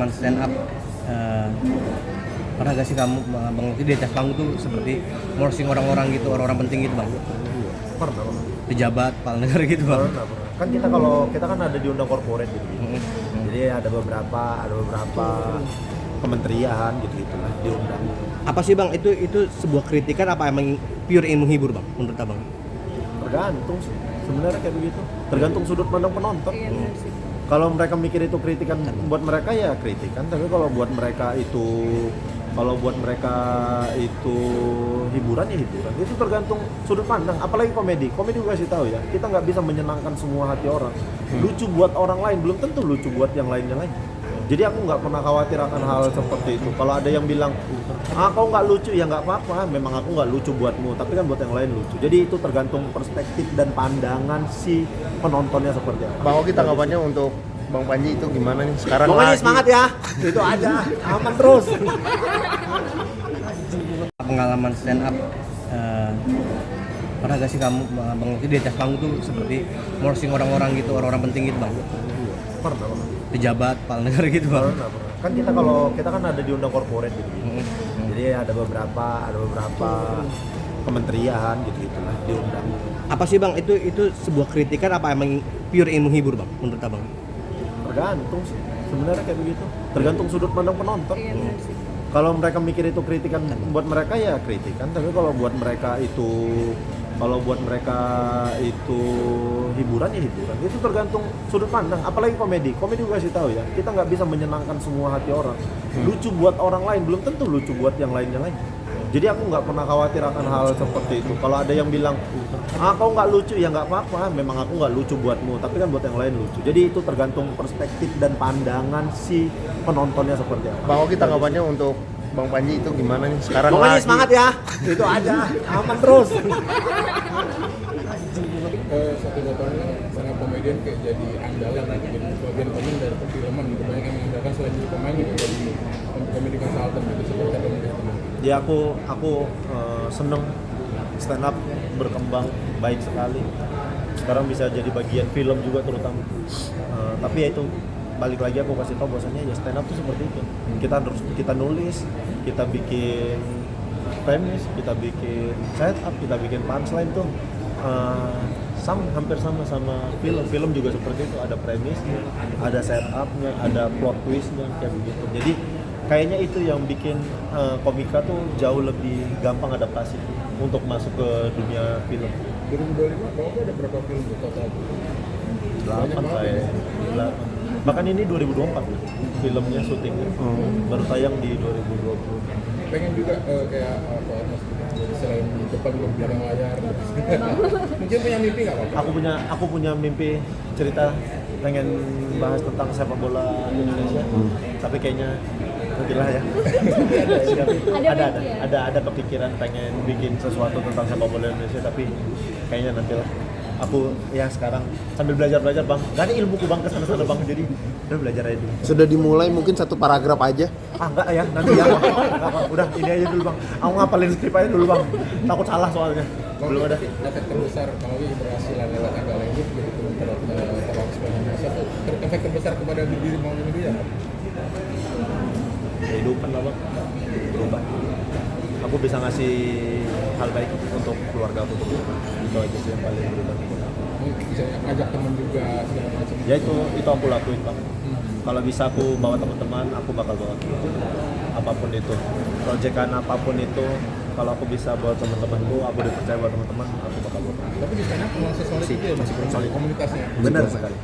pengalaman stand up, pernah gak sih kamu Bang Lucky di atas panggung tuh seperti morosing orang-orang gitu, orang-orang penting gitu Bang? Pernah. Pejabat, kepala negara gitu Bang? Pernah. Kan kita kan ada di undang corporate gitu. Jadi ada beberapa kementerian gitu lah diundang. Apa sih Bang, itu sebuah kritikan apa emang pure ingin menghibur Bang, menurut Abang? Tergantung sih. Sebenarnya kayak begitu. Tergantung sudut pandang penonton. Kalau mereka mikir itu kritikan buat mereka ya kritikan, tapi kalau buat mereka itu hiburan ya hiburan. Itu tergantung sudut pandang. Apalagi komedi gue kasih tahu ya, kita nggak bisa menyenangkan semua hati orang. Lucu buat orang lain belum tentu lucu buat yang lainnya lagi. Jadi aku nggak pernah khawatir akan hal seperti itu. Kalau ada yang bilang, kau nggak lucu, ya nggak apa-apa. Memang aku nggak lucu buatmu, tapi kan buat yang lain lucu. Jadi itu tergantung perspektif dan pandangan si penontonnya seperti apa. Bang Oki, tanggapannya untuk Bang Panji itu gimana nih sekarang? Bang Panji semangat ya, itu aja, aman terus. Pengalaman stand up, pernah gak sih kamu Bang Lucky di atas panggung tuh seperti morosing orang-orang gitu, orang-orang penting gitu Bang? Pernah. Pejabat, kepala negara gitu Bang? Pernah. Kan kita kan ada di undang corporate gitu. Jadi ada beberapa kementerian gitu lah diundang. Apa sih Bang, itu sebuah kritikan apa emang pure ingin menghibur Bang, menurut Abang? Tergantung sih. Sebenarnya kayak begitu. Tergantung sudut pandang penonton. Kalau mereka mikir itu kritikan buat mereka ya kritikan, tapi kalau buat mereka itu hiburan ya hiburan. Itu tergantung sudut pandang. Apalagi komedi gue kasih tahu ya, kita nggak bisa menyenangkan semua hati orang. Lucu buat orang lain belum tentu lucu buat yang lainnya lagi. Jadi aku nggak pernah khawatir akan hal seperti itu. Kalau ada yang bilang, kau nggak lucu, ya nggak apa-apa. Memang aku nggak lucu buatmu, tapi kan buat yang lain lucu. Jadi itu tergantung perspektif dan pandangan si penontonnya seperti apa. Bang Oki, tanggapannya untuk Bang Panji itu gimana nih sekarang? Bang Panji semangat ya, itu aja, aman terus. Satu tahunnya sangat komedian kayak jadi andalan, jadi bagian penting dari perfilman gitu. Banyak yang mengandalkan selain jadi pemain gitu, jadi komedi konsultan gitu. Seperti apa melihat teman? Ya aku seneng stand up berkembang baik sekali. Sekarang bisa jadi bagian film juga terutama. Tapi ya itu balik lagi aku kasih tahu bahwasanya ya stand up tuh seperti itu. Kita nulis, kita bikin premis, kita bikin setup, kita bikin punchline tuh hampir sama film juga seperti itu. Ada premisnya, ada setupnya, ada plot twistnya kayak begitu. Jadi kayaknya itu yang bikin komika tuh jauh lebih gampang adaptasi untuk masuk ke dunia film. 2025 kalau ada berapa film total? 8 kayak 8. Bahkan ini 2024 filmnya syutingnya. Baru tayang di 2020. Pengen juga kayak apa jadi selain di depan di belakang layar mungkin punya mimpi nggak Pak? Aku punya mimpi cerita pengen bahas tentang sepak bola Indonesia. Tapi kayaknya nantilah ya. ada kepikiran pengen bikin sesuatu tentang sepak bola Indonesia, tapi kayaknya nantilah. Aku ya sekarang sambil belajar Bang. Gak ada ilmuku Bang kesana Bang, jadi udah belajar aja dulu. Sudah dimulai mungkin satu paragraf aja. Enggak ya, nanti ya. Udah ini aja dulu Bang. Aku ngapalin skrip aja dulu Bang. Takut salah soalnya. Belum ada. Efek terbesar kalau ini berhasil lewat agak lanjut jadi terlalu Indonesia tuh efek terbesar kepada diri mau ini dia. Kehidupan lah Bang. Berubah. Aku bisa ngasih hal baik untuk keluarga aku. Itu aja sih yang paling berubah. Bisa ajak teman juga segala macam. Ya itu aku lakuin Bang. Kalau bisa aku bawa teman-teman, aku bakal bawa. Apapun itu, proyekan apapun itu, kalau aku bisa bawa teman-temanku, aku dipercaya bawa teman-teman, aku bakal bawa. Tapi di sana masih solid itu ya, masih solid komunitasnya. Benar sekali.